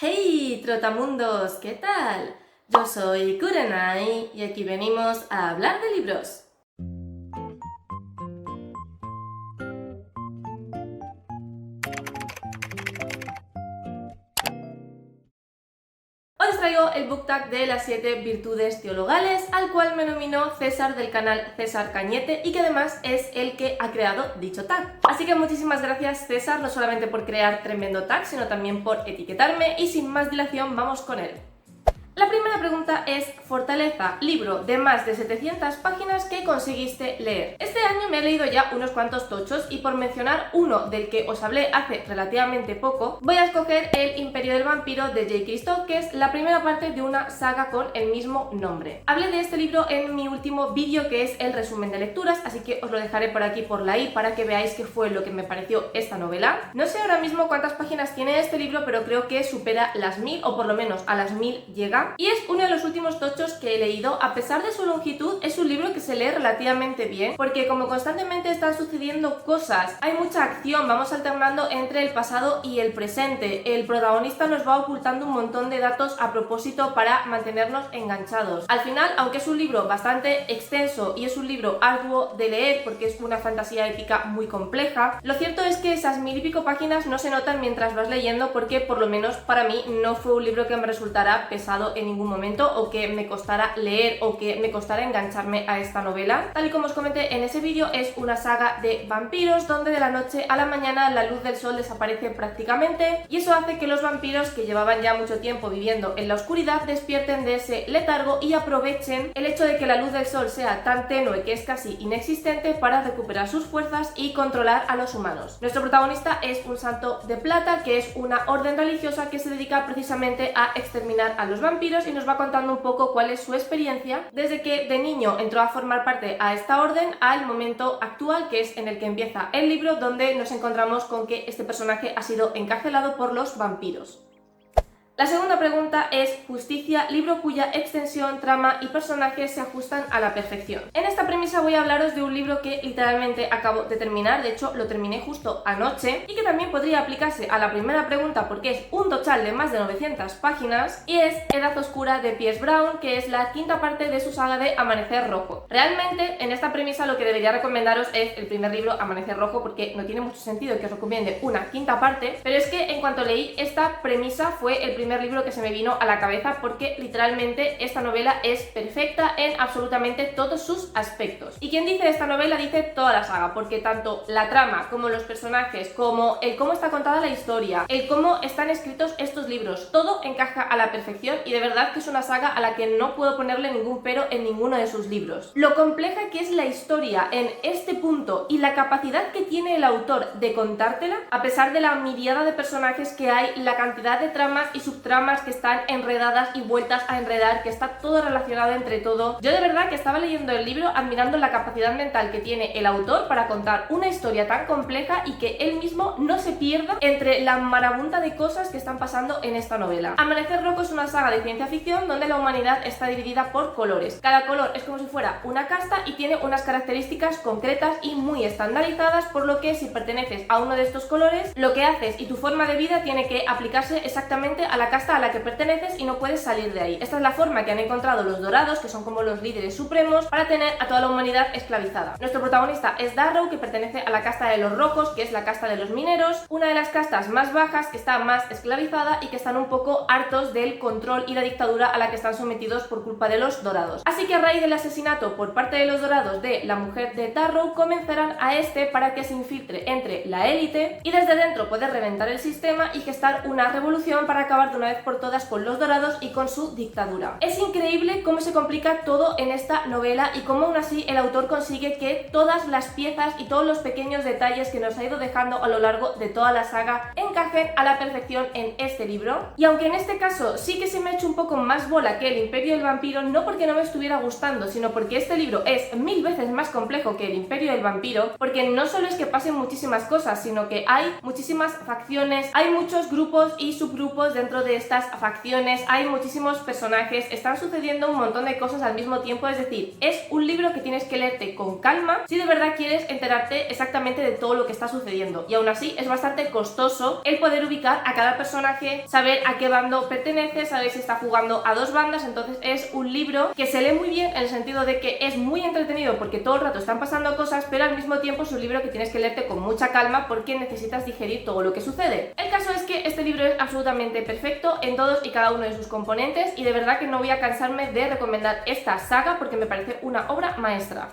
Hey, trotamundos, ¿qué tal? Yo soy Kurenai y aquí venimos a hablar de libros. Hoy os traigo el book tag de las 7 virtudes teologales, al cual me nominó César del canal César Cañete y que además es el que ha creado dicho tag. Así que muchísimas gracias, César, no solamente por crear tremendo tag, sino también por etiquetarme y sin más dilación vamos con él. La primera pregunta es: Fortaleza, libro de más de 700 páginas que conseguiste leer. Este año me he leído ya unos cuantos tochos y por mencionar uno del que os hablé hace relativamente poco, voy a escoger El Imperio del Vampiro de J. Christoph, que es la primera parte de una saga con el mismo nombre. Hablé de este libro en mi último vídeo, que es el resumen de lecturas, así que os lo dejaré por aquí por la i para que veáis qué fue lo que me pareció esta novela. No sé ahora mismo cuántas páginas tiene este libro, pero creo que supera las 1000 o por lo menos a las 1000 llega. Y es uno de los últimos tochos que he leído. A pesar de su longitud, es un libro que se lee relativamente bien, porque como constantemente están sucediendo cosas, hay mucha acción, vamos alternando entre el pasado y el presente. El protagonista nos va ocultando un montón de datos a propósito para mantenernos enganchados. Al final, aunque es un libro bastante extenso y es un libro arduo de leer porque es una fantasía épica muy compleja, lo cierto es que esas 1000 y pico páginas no se notan mientras vas leyendo, porque por lo menos para mí no fue un libro que me resultara pesado en ningún momento o que me costara leer o que me costara engancharme a esta novela. Tal y como os comenté en ese vídeo, es una saga de vampiros donde de la noche a la mañana la luz del sol desaparece prácticamente, y eso hace que los vampiros, que llevaban ya mucho tiempo viviendo en la oscuridad, despierten de ese letargo y aprovechen el hecho de que la luz del sol sea tan tenue que es casi inexistente para recuperar sus fuerzas y controlar a los humanos. Nuestro protagonista es un santo de plata, que es una orden religiosa que se dedica precisamente a exterminar a los vampiros, y nos va contando un poco cuál es su experiencia desde que de niño entró a formar parte a esta orden al momento actual, que es en el que empieza el libro, donde nos encontramos con que este personaje ha sido encarcelado por los vampiros. La segunda pregunta es Justicia, libro cuya extensión, trama y personajes se ajustan a la perfección. En esta premisa voy a hablaros de un libro que literalmente acabo de terminar, de hecho lo terminé justo anoche, y que también podría aplicarse a la primera pregunta porque es un total de más de 900 páginas, y es Edad Oscura de P.S. Brown, que es la quinta parte de su saga de Amanecer Rojo. Realmente en esta premisa lo que debería recomendaros es el primer libro, Amanecer Rojo, porque no tiene mucho sentido que os recomiende una quinta parte, pero es que en cuanto leí esta premisa fue el primer libro que se me vino a la cabeza, porque literalmente esta novela es perfecta en absolutamente todos sus aspectos. Y quien dice esta novela dice toda la saga, porque tanto la trama como los personajes, como el cómo está contada la historia, el cómo están escritos estos libros, todo encaja a la perfección, y de verdad que es una saga a la que no puedo ponerle ningún pero en ninguno de sus libros. Lo compleja que es la historia en este punto y la capacidad que tiene el autor de contártela, a pesar de la miriada de personajes que hay, la cantidad de tramas y subtramas que están enredadas y vueltas a enredar, que está todo relacionado entre todo. Yo de verdad que estaba leyendo el libro admirando la capacidad mental que tiene el autor para contar una historia tan compleja y que él mismo no se pierda entre la marabunta de cosas que están pasando en esta novela. Amanecer Rojo es una saga de ciencia ficción donde la humanidad está dividida por colores. Cada color es como si fuera una casta y tiene unas características concretas y muy estandarizadas, por lo que si perteneces a uno de estos colores, lo que haces y tu forma de vida tiene que aplicarse exactamente a la casta a la que perteneces y no puedes salir de ahí. Esta es la forma que han encontrado los dorados, que son como los líderes supremos, para tener a toda la humanidad esclavizada. Nuestro protagonista es Darrow, que pertenece a la casta de los rojos, que es la casta de los mineros, una de las castas más bajas, que está más esclavizada y que están un poco hartos del control y la dictadura a la que están sometidos por culpa de los dorados. Así que a raíz del asesinato por parte de los dorados de la mujer de Darrow, convencerán a este para que se infiltre entre la élite y desde dentro poder reventar el sistema y gestar una revolución para acabar de una vez por todas con los dorados y con su dictadura. Es increíble cómo se complica todo en esta novela y cómo aún así el autor consigue que todas las piezas y todos los pequeños detalles que nos ha ido dejando a lo largo de toda la saga encajen a la perfección en este libro. Y aunque en este caso sí que se me ha hecho un poco más bola que El Imperio del Vampiro, no porque no me estuviera gustando, sino porque este libro es 1000 veces más complejo que El Imperio del Vampiro, porque no solo es que pasen muchísimas cosas, sino que hay muchísimas facciones, hay muchos grupos y subgrupos dentro de estas facciones, hay muchísimos personajes, están sucediendo un montón de cosas al mismo tiempo, es decir, es un libro que tienes que leerte con calma si de verdad quieres enterarte exactamente de todo lo que está sucediendo, y aún así es bastante costoso el poder ubicar a cada personaje, saber a qué bando pertenece, saber si está jugando a dos bandas. Entonces es un libro que se lee muy bien en el sentido de que es muy entretenido porque todo el rato están pasando cosas, pero al mismo tiempo es un libro que tienes que leerte con mucha calma porque necesitas digerir todo lo que sucede. El caso es que este libro es absolutamente perfecto en todos y cada uno de sus componentes, y de verdad que no voy a cansarme de recomendar esta saga porque me parece una obra maestra.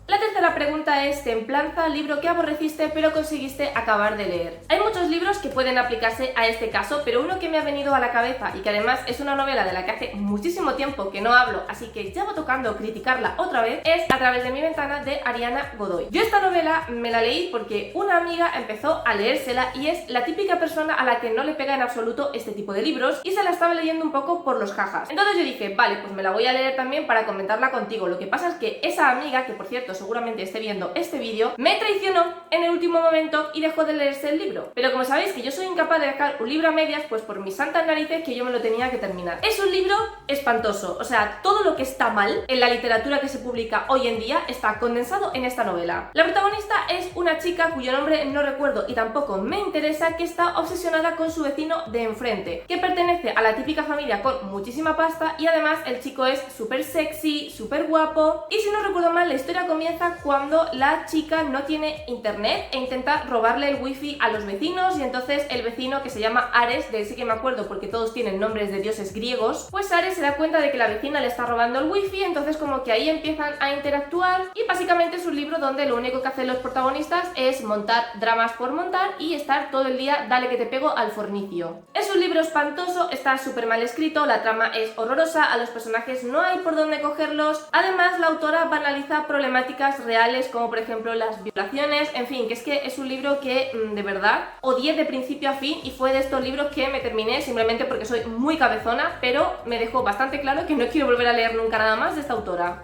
La tercera pregunta es: templanza, libro que aborreciste pero conseguiste acabar de leer. Hay muchos libros que pueden aplicarse a este caso, pero uno que me ha venido a la cabeza y que además es una novela de la que hace muchísimo tiempo que no hablo, así que llevo tocando criticarla otra vez, es A través de mi ventana, de Ariana Godoy. Yo esta novela me la leí porque una amiga empezó a leérsela y es la típica persona a la que no le pega en absoluto este tipo de libros, y se la estaba leyendo un poco por los jajas. Entonces yo dije, vale, pues me la voy a leer también para comentarla contigo. Lo que pasa es que esa amiga, que por cierto seguramente esté viendo este vídeo, me traicionó en el último momento y dejó de leerse el libro. Pero como sabéis que yo soy incapaz de dejar un libro a medias, pues por mis santas narices que yo me lo tenía que terminar. Es un libro espantoso, o sea, todo lo que está mal en la literatura que se publica hoy en día está condensado en esta novela. La protagonista es una chica cuyo nombre no recuerdo y tampoco me interesa, que está obsesionada con su vecino de enfrente, que pertenece a la típica familia con muchísima pasta, y además el chico es súper sexy, súper guapo, y si no recuerdo mal la historia comienza cuando la chica no tiene internet e intenta robarle el wifi a los vecinos, y entonces el vecino, que se llama Ares, de ese que me acuerdo porque todos tienen nombres de dioses griegos, pues Ares se da cuenta de que la vecina le está robando el wifi, entonces como que ahí empiezan a interactuar, y básicamente es un libro donde lo único que hacen los protagonistas es montar dramas por montar y estar todo el día dale que te pego al fornicio. Es un libro espantoso, está súper mal escrito, la trama es horrorosa, a los personajes no hay por dónde cogerlos, además la autora banaliza problemáticas reales como por ejemplo las violaciones, en fin, que es un libro que de verdad odié de principio a fin, y fue de estos libros que me terminé simplemente porque soy muy cabezona, pero me dejó bastante claro que no quiero volver a leer nunca nada más de esta autora.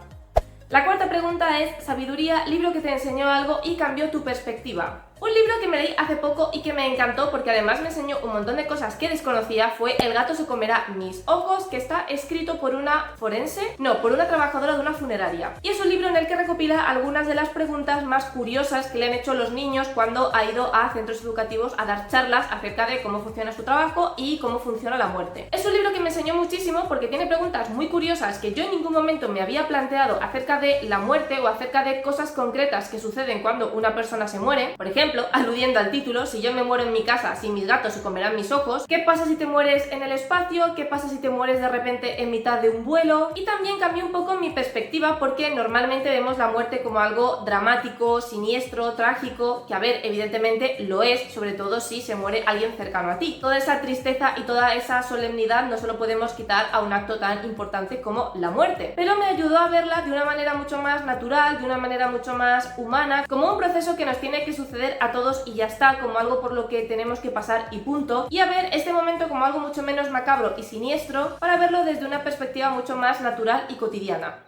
La cuarta pregunta es: sabiduría, libro que te enseñó algo y cambió tu perspectiva. Un libro que me leí hace poco y que me encantó porque además me enseñó un montón de cosas que desconocía fue El gato se comerá mis ojos, que está escrito por una por una trabajadora de una funeraria. Y es un libro en el que recopila algunas de las preguntas más curiosas que le han hecho los niños cuando ha ido a centros educativos a dar charlas acerca de cómo funciona su trabajo y cómo funciona la muerte. Es un libro que me enseñó muchísimo porque tiene preguntas muy curiosas que yo en ningún momento me había planteado acerca de la muerte o acerca de cosas concretas que suceden cuando una persona se muere. Por ejemplo, aludiendo al título, si yo me muero en mi casa, si mis gatos se comerán mis ojos, ¿qué pasa si te mueres en el espacio? ¿Qué pasa si te mueres de repente en mitad de un vuelo? Y también cambió un poco mi perspectiva porque normalmente vemos la muerte como algo dramático, siniestro, trágico, que a ver, evidentemente lo es, sobre todo si se muere alguien cercano a ti. Toda esa tristeza y toda esa solemnidad no se lo podemos quitar a un acto tan importante como la muerte, pero me ayudó a verla de una manera mucho más natural, de una manera mucho más humana, como un proceso que nos tiene que suceder a todos y ya está, como algo por lo que tenemos que pasar y punto, y a ver este momento como algo mucho menos macabro y siniestro para verlo desde una perspectiva mucho más natural y cotidiana.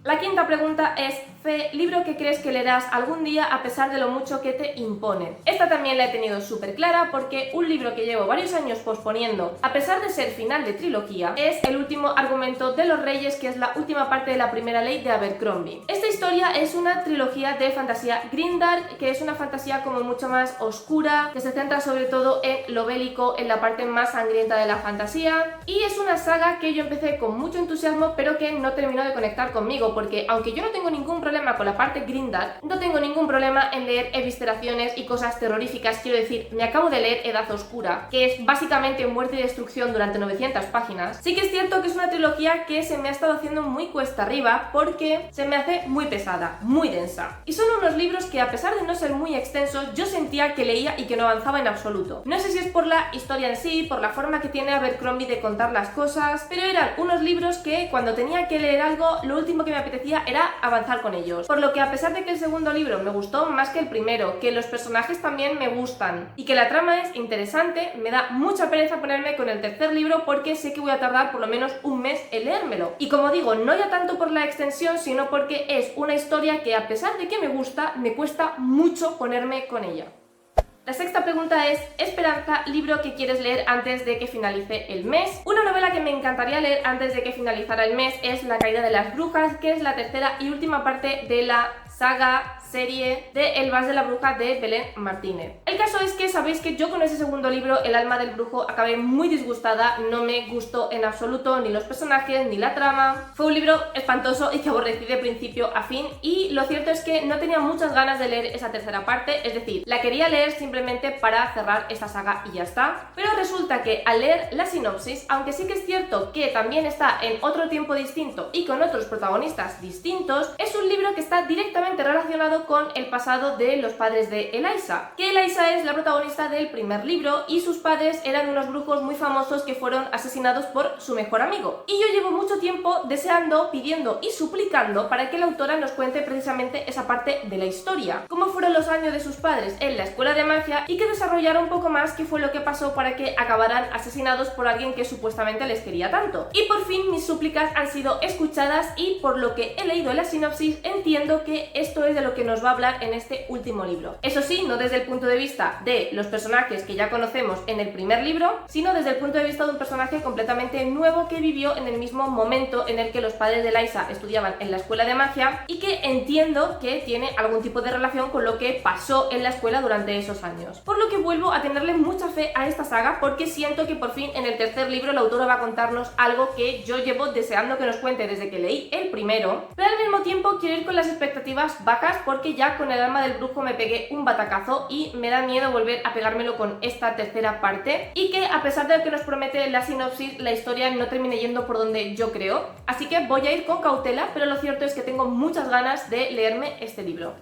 La quinta pregunta es: Fe, libro que crees que leerás algún día a pesar de lo mucho que te imponen. Esta también la he tenido súper clara porque un libro que llevo varios años posponiendo, a pesar de ser final de trilogía, es El último argumento de los reyes, que es la última parte de la primera ley de Abercrombie. Esta historia es una trilogía de fantasía grimdark, que es una fantasía como mucho más oscura, que se centra sobre todo en lo bélico, en la parte más sangrienta de la fantasía, y es una saga que yo empecé con mucho entusiasmo pero que no terminó de conectar conmigo, porque aunque yo no tengo ningún problema con la parte grimdark, no tengo ningún problema en leer evisceraciones y cosas terroríficas. Quiero decir, me acabo de leer Edad Oscura, que es básicamente muerte y destrucción durante 900 páginas. Sí que es cierto que es una trilogía que se me ha estado haciendo muy cuesta arriba porque se me hace muy pesada, muy densa. Y son unos libros que, a pesar de no ser muy extensos, yo sentía que leía y que no avanzaba en absoluto. No sé si es por la historia en sí, por la forma que tiene Abercrombie de contar las cosas, pero eran unos libros que cuando tenía que leer algo, lo último que me apetecía era avanzar con ellos. Por lo que, a pesar de que el segundo libro me gustó más que el primero, que los personajes también me gustan y que la trama es interesante, me da mucha pereza ponerme con el tercer libro porque sé que voy a tardar por lo menos un mes en leérmelo. Y como digo, no ya tanto por la extensión, sino porque es una historia que, a pesar de que me gusta, me cuesta mucho ponerme con ella. La sexta pregunta es: Esperanza, libro que quieres leer antes de que finalice el mes. Una novela que me encantaría leer antes de que finalizara el mes es La caída de las brujas, que es la tercera y última parte de la serie de El Vals de la Bruja de Belén Martínez. El caso es que sabéis que yo con ese segundo libro, El alma del brujo, acabé muy disgustada, no me gustó en absoluto ni los personajes ni la trama. Fue un libro espantoso y que aborrecí de principio a fin, y lo cierto es que no tenía muchas ganas de leer esa tercera parte, es decir, la quería leer simplemente para cerrar esta saga y ya está. Pero resulta que al leer la sinopsis, aunque sí que es cierto que también está en otro tiempo distinto y con otros protagonistas distintos, es un libro que está directamente relacionado con el pasado de los padres de Eliza, que Eliza es la protagonista del primer libro y sus padres eran unos brujos muy famosos que fueron asesinados por su mejor amigo. Y yo llevo mucho tiempo deseando, pidiendo y suplicando para que la autora nos cuente precisamente esa parte de la historia, cómo fueron los años de sus padres en la escuela de magia y que desarrollara un poco más qué fue lo que pasó para que acabaran asesinados por alguien que supuestamente les quería tanto. Y por fin mis súplicas han sido escuchadas, y por lo que he leído en la sinopsis entiendo que esto es de lo que nos va a hablar en este último libro. Eso sí, no desde el punto de vista de los personajes que ya conocemos en el primer libro, sino desde el punto de vista de un personaje completamente nuevo que vivió en el mismo momento en el que los padres de Eliza estudiaban en la escuela de magia, y que entiendo que tiene algún tipo de relación con lo que pasó en la escuela durante esos años. Por lo que vuelvo a tenerle mucha fe a esta saga, porque siento que por fin en el tercer libro la autora va a contarnos algo que yo llevo deseando que nos cuente desde que leí el primero, pero al mismo tiempo quiero ir con las expectativas bajas porque ya con El alma del brujo me pegué un batacazo y me da miedo volver a pegármelo con esta tercera parte, y que a pesar de lo que nos promete la sinopsis, la historia no termine yendo por donde yo creo. Así que voy a ir con cautela, pero lo cierto es que tengo muchas ganas de leerme este libro.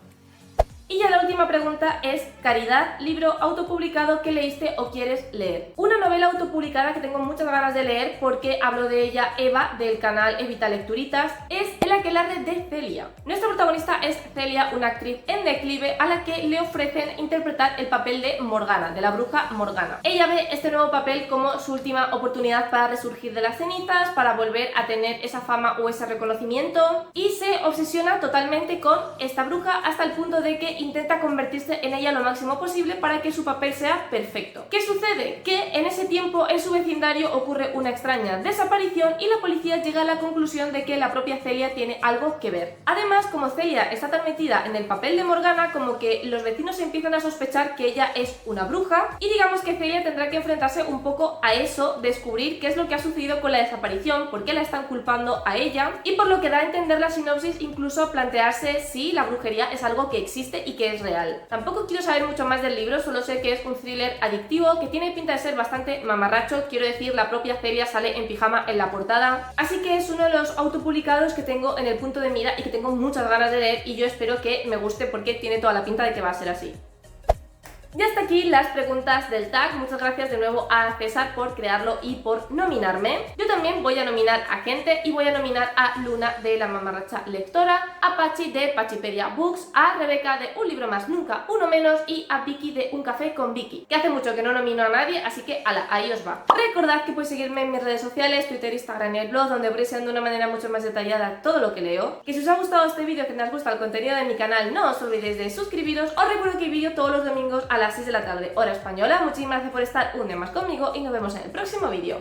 Y ya la última pregunta es: Caridad, libro autopublicado que leíste o quieres leer. Una novela autopublicada que tengo muchas ganas de leer porque habló de ella Eva del canal Evita Lecturitas, es El aquelarre de Celia. Nuestra protagonista es Celia, una actriz en declive a la que le ofrecen interpretar el papel de Morgana, de la bruja Morgana. Ella ve este nuevo papel como su última oportunidad para resurgir de las cenizas, para volver a tener esa fama o ese reconocimiento, y se obsesiona totalmente con esta bruja hasta el punto de que intenta convertirse en ella lo máximo posible para que su papel sea perfecto. ¿Qué sucede? Que en ese tiempo en su vecindario ocurre una extraña desaparición y la policía llega a la conclusión de que la propia Celia tiene algo que ver. Además, como Celia está tan metida en el papel de Morgana, como que los vecinos empiezan a sospechar que ella es una bruja, y digamos que Celia tendrá que enfrentarse un poco a eso, descubrir qué es lo que ha sucedido con la desaparición, por qué la están culpando a ella, y por lo que da a entender la sinopsis, incluso plantearse si la brujería es algo que existe y que es real. Tampoco quiero saber mucho más del libro, solo sé que es un thriller adictivo que tiene pinta de ser bastante mamarracho. Quiero decir, la propia Celia sale en pijama en la portada, así que es uno de los autopublicados que tengo en el punto de mira y que tengo muchas ganas de leer, y yo espero que me guste porque tiene toda la pinta de que va a ser así. Y hasta aquí las preguntas del tag. Muchas gracias de nuevo a César por crearlo y por nominarme. Yo también voy a nominar a gente, y voy a nominar a Luna de La Mamarracha Lectora, a Pachi de Pachipedia Books, a Rebeca de Un libro más nunca uno menos, y a Vicky de Un café con Vicky, que hace mucho que no nomino a nadie, así que ala, ahí os va. Recordad que podéis seguirme en mis redes sociales, Twitter, Instagram y el blog, donde veréis de una manera mucho más detallada todo lo que leo. Que si os ha gustado este vídeo, que os gusta el contenido de mi canal, no os olvidéis de suscribiros. Os recuerdo que hay vídeo todos los domingos a las 6 de la tarde, hora española. Muchísimas gracias por estar un día más conmigo y nos vemos en el próximo vídeo.